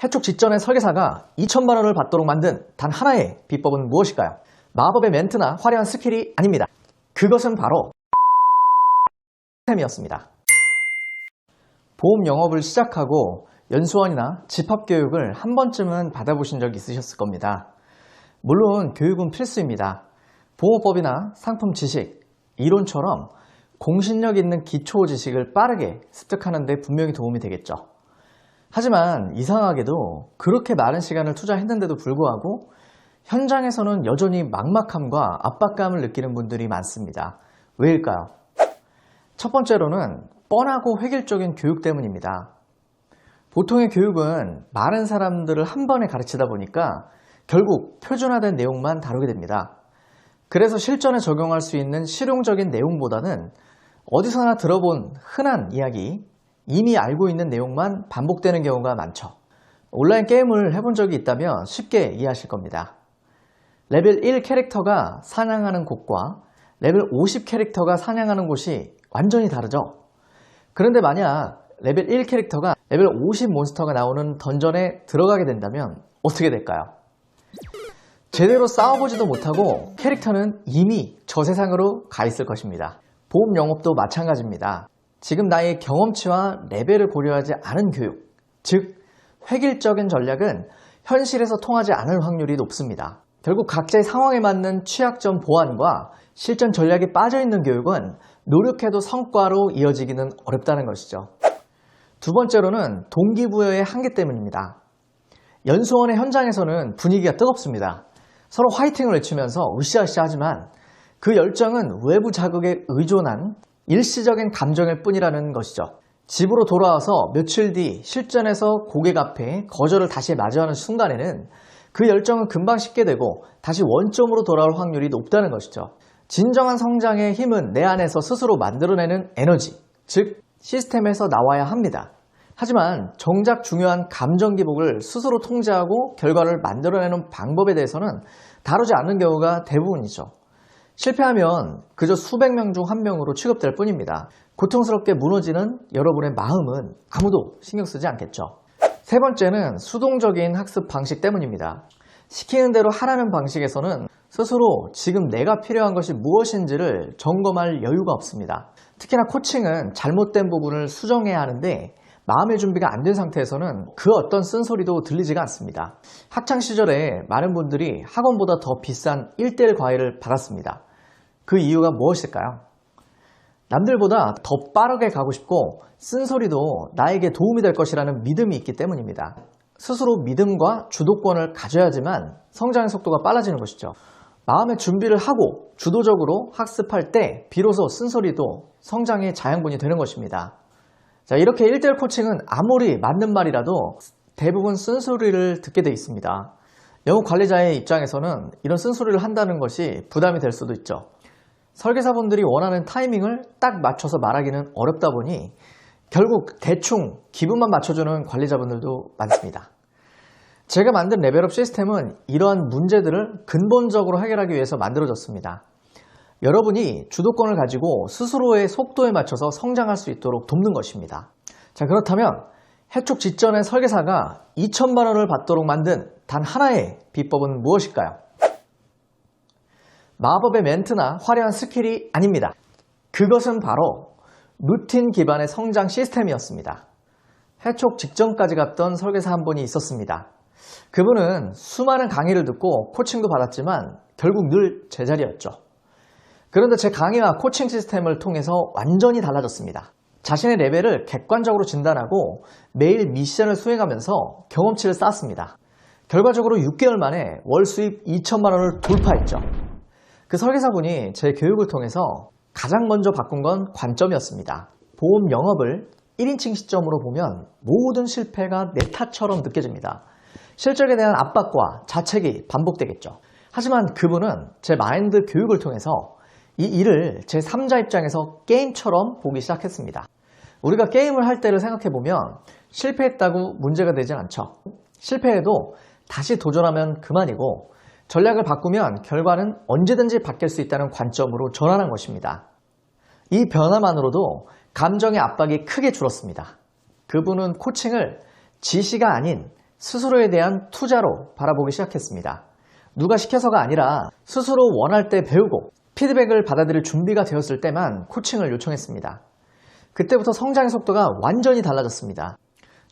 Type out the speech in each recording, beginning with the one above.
해촉 직전의 설계사가 2천만 원을 받도록 만든 단 하나의 비법은 무엇일까요? 마법의 멘트나 화려한 스킬이 아닙니다. 그것은 바로 시스템이었습니다. 보험 영업을 시작하고 연수원이나 집합교육을 한 번쯤은 받아보신 적 있으셨을 겁니다. 물론 교육은 필수입니다. 보호법이나 상품 지식, 이론처럼 공신력 있는 기초 지식을 빠르게 습득하는 데 분명히 도움이 되겠죠. 하지만 이상하게도 그렇게 많은 시간을 투자했는데도 불구하고 현장에서는 여전히 막막함과 압박감을 느끼는 분들이 많습니다. 왜일까요? 첫 번째로는 뻔하고 획일적인 교육 때문입니다. 보통의 교육은 많은 사람들을 한 번에 가르치다 보니까 결국 표준화된 내용만 다루게 됩니다. 그래서 실전에 적용할 수 있는 실용적인 내용보다는 어디서나 들어본 흔한 이야기, 이미 알고 있는 내용만 반복되는 경우가 많죠. 온라인 게임을 해본 적이 있다면 쉽게 이해하실 겁니다. 레벨 1 캐릭터가 사냥하는 곳과 레벨 50 캐릭터가 사냥하는 곳이 완전히 다르죠. 그런데 만약 레벨 1 캐릭터가 레벨 50 몬스터가 나오는 던전에 들어가게 된다면 어떻게 될까요? 제대로 싸워보지도 못하고 캐릭터는 이미 저 세상으로 가 있을 것입니다. 보험 영업도 마찬가지입니다. 지금 나의 경험치와 레벨을 고려하지 않은 교육, 즉 획일적인 전략은 현실에서 통하지 않을 확률이 높습니다. 결국 각자의 상황에 맞는 취약점 보완과 실전 전략이 빠져있는 교육은 노력해도 성과로 이어지기는 어렵다는 것이죠. 두 번째로는 동기부여의 한계 때문입니다. 연수원의 현장에서는 분위기가 뜨겁습니다. 서로 화이팅을 외치면서 으쌰으쌰 하지만 그 열정은 외부 자극에 의존한 일시적인 감정일 뿐이라는 것이죠. 집으로 돌아와서 며칠 뒤 실전에서 고객 앞에 거절을 다시 마주하는 순간에는 그 열정은 금방 식게 되고 다시 원점으로 돌아올 확률이 높다는 것이죠. 진정한 성장의 힘은 내 안에서 스스로 만들어내는 에너지, 즉 시스템에서 나와야 합니다. 하지만 정작 중요한 감정 기복을 스스로 통제하고 결과를 만들어내는 방법에 대해서는 다루지 않는 경우가 대부분이죠. 실패하면 그저 수백 명 중 한 명으로 취급될 뿐입니다. 고통스럽게 무너지는 여러분의 마음은 아무도 신경 쓰지 않겠죠. 세 번째는 수동적인 학습 방식 때문입니다. 시키는 대로 하라는 방식에서는 스스로 지금 내가 필요한 것이 무엇인지를 점검할 여유가 없습니다. 특히나 코칭은 잘못된 부분을 수정해야 하는데 마음의 준비가 안 된 상태에서는 그 어떤 쓴소리도 들리지가 않습니다. 학창시절에 많은 분들이 학원보다 더 비싼 1:1 과외를 받았습니다. 그 이유가 무엇일까요? 남들보다 더 빠르게 가고 싶고 쓴소리도 나에게 도움이 될 것이라는 믿음이 있기 때문입니다. 스스로 믿음과 주도권을 가져야지만 성장의 속도가 빨라지는 것이죠. 마음의 준비를 하고 주도적으로 학습할 때 비로소 쓴소리도 성장의 자양분이 되는 것입니다. 자, 이렇게 1:1 코칭은 아무리 맞는 말이라도 대부분 쓴소리를 듣게 돼 있습니다. 영업 관리자의 입장에서는 이런 쓴소리를 한다는 것이 부담이 될 수도 있죠. 설계사분들이 원하는 타이밍을 딱 맞춰서 말하기는 어렵다 보니 결국 대충 기분만 맞춰주는 관리자분들도 많습니다. 제가 만든 레벨업 시스템은 이러한 문제들을 근본적으로 해결하기 위해서 만들어졌습니다. 여러분이 주도권을 가지고 스스로의 속도에 맞춰서 성장할 수 있도록 돕는 것입니다. 자, 그렇다면 해촉 직전의 설계사가 2천만 원을 받도록 만든 단 하나의 비법은 무엇일까요? 마법의 멘트나 화려한 스킬이 아닙니다. 그것은 바로 루틴 기반의 성장 시스템이었습니다. 해촉 직전까지 갔던 설계사 한 분이 있었습니다. 그분은 수많은 강의를 듣고 코칭도 받았지만 결국 늘 제자리였죠. 그런데 제 강의와 코칭 시스템을 통해서 완전히 달라졌습니다. 자신의 레벨을 객관적으로 진단하고 매일 미션을 수행하면서 경험치를 쌓았습니다. 결과적으로 6개월 만에 월 수입 2천만 원을 돌파했죠. 그 설계사분이 제 교육을 통해서 가장 먼저 바꾼 건 관점이었습니다. 보험 영업을 1인칭 시점으로 보면 모든 실패가 내 탓처럼 느껴집니다. 실적에 대한 압박과 자책이 반복되겠죠. 하지만 그분은 제 마인드 교육을 통해서 이 일을 제 3자 입장에서 게임처럼 보기 시작했습니다. 우리가 게임을 할 때를 생각해보면 실패했다고 문제가 되진 않죠. 실패해도 다시 도전하면 그만이고 전략을 바꾸면 결과는 언제든지 바뀔 수 있다는 관점으로 전환한 것입니다. 이 변화만으로도 감정의 압박이 크게 줄었습니다. 그분은 코칭을 지시가 아닌 스스로에 대한 투자로 바라보기 시작했습니다. 누가 시켜서가 아니라 스스로 원할 때 배우고 피드백을 받아들일 준비가 되었을 때만 코칭을 요청했습니다. 그때부터 성장의 속도가 완전히 달라졌습니다.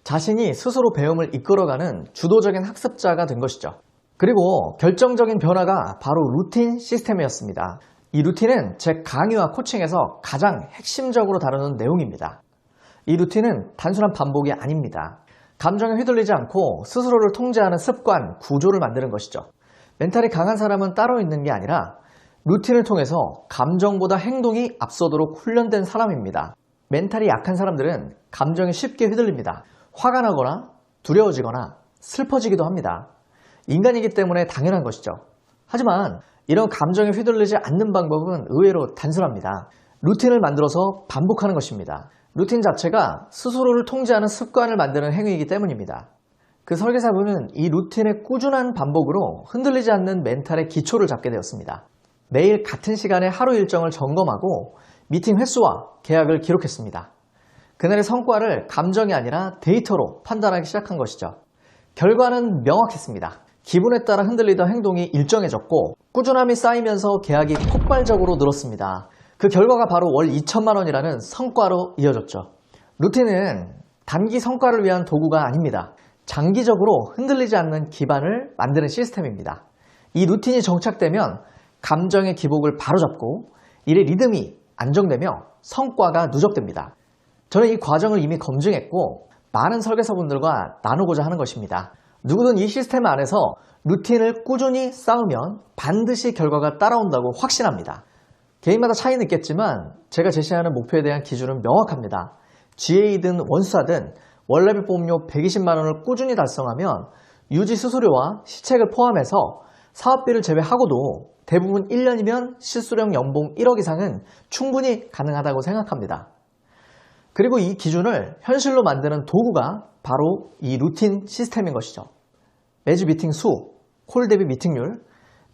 자신이 스스로 배움을 이끌어가는 주도적인 학습자가 된 것이죠. 그리고 결정적인 변화가 바로 루틴 시스템이었습니다. 이 루틴은 제 강의와 코칭에서 가장 핵심적으로 다루는 내용입니다. 이 루틴은 단순한 반복이 아닙니다. 감정에 휘둘리지 않고 스스로를 통제하는 습관, 구조를 만드는 것이죠. 멘탈이 강한 사람은 따로 있는 게 아니라 루틴을 통해서 감정보다 행동이 앞서도록 훈련된 사람입니다. 멘탈이 약한 사람들은 감정에 쉽게 휘둘립니다. 화가 나거나 두려워지거나 슬퍼지기도 합니다. 인간이기 때문에 당연한 것이죠. 하지만 이런 감정에 휘둘리지 않는 방법은 의외로 단순합니다. 루틴을 만들어서 반복하는 것입니다. 루틴 자체가 스스로를 통제하는 습관을 만드는 행위이기 때문입니다. 그 설계사분은 이 루틴의 꾸준한 반복으로 흔들리지 않는 멘탈의 기초를 잡게 되었습니다. 매일 같은 시간에 하루 일정을 점검하고 미팅 횟수와 계약을 기록했습니다. 그날의 성과를 감정이 아니라 데이터로 판단하기 시작한 것이죠. 결과는 명확했습니다. 기분에 따라 흔들리던 행동이 일정해졌고 꾸준함이 쌓이면서 계약이 폭발적으로 늘었습니다. 그 결과가 바로 월 2천만 원이라는 성과로 이어졌죠. 루틴은 단기 성과를 위한 도구가 아닙니다. 장기적으로 흔들리지 않는 기반을 만드는 시스템입니다. 이 루틴이 정착되면 감정의 기복을 바로잡고 일의 리듬이 안정되며 성과가 누적됩니다. 저는 이 과정을 이미 검증했고 많은 설계사분들과 나누고자 하는 것입니다. 누구든 이 시스템 안에서 루틴을 꾸준히 쌓으면 반드시 결과가 따라온다고 확신합니다. 개인마다 차이는 있겠지만 제가 제시하는 목표에 대한 기준은 명확합니다. GA든 원수사든 월레벨 보험료 120만 원을 꾸준히 달성하면 유지 수수료와 시책을 포함해서 사업비를 제외하고도 대부분 1년이면 실수령 연봉 1억 이상은 충분히 가능하다고 생각합니다. 그리고 이 기준을 현실로 만드는 도구가 바로 이 루틴 시스템인 것이죠. 매주 미팅 수, 콜 대비 미팅률,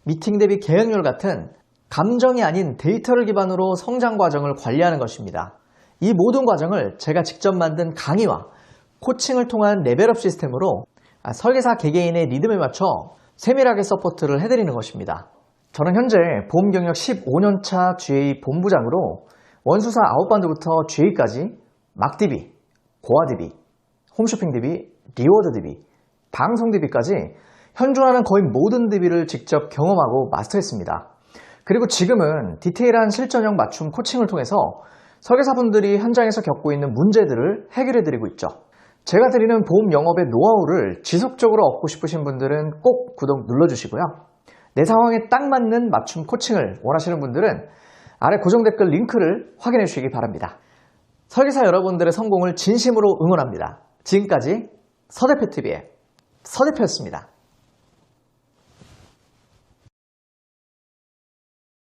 미팅 대비 계약률 같은 감정이 아닌 데이터를 기반으로 성장 과정을 관리하는 것입니다. 이 모든 과정을 제가 직접 만든 강의와 코칭을 통한 레벨업 시스템으로 설계사 개개인의 리듬에 맞춰 세밀하게 서포트를 해드리는 것입니다. 저는 현재 보험 경력 15년차 GA 본부장으로 원수사 아웃바운드부터 GA까지 막 DB, 고아 DB, 홈쇼핑 DB, 리워드 DB, 방송 DB까지 현존하는 거의 모든 DB를 직접 경험하고 마스터했습니다. 그리고 지금은 디테일한 실전형 맞춤 코칭을 통해서 설계사분들이 현장에서 겪고 있는 문제들을 해결해드리고 있죠. 제가 드리는 보험 영업의 노하우를 지속적으로 얻고 싶으신 분들은 꼭 구독 눌러주시고요. 내 상황에 딱 맞는 맞춤 코칭을 원하시는 분들은 아래 고정 댓글 링크를 확인해 주시기 바랍니다. 설계사 여러분들의 성공을 진심으로 응원합니다. 지금까지 서대표TV의 서대표였습니다.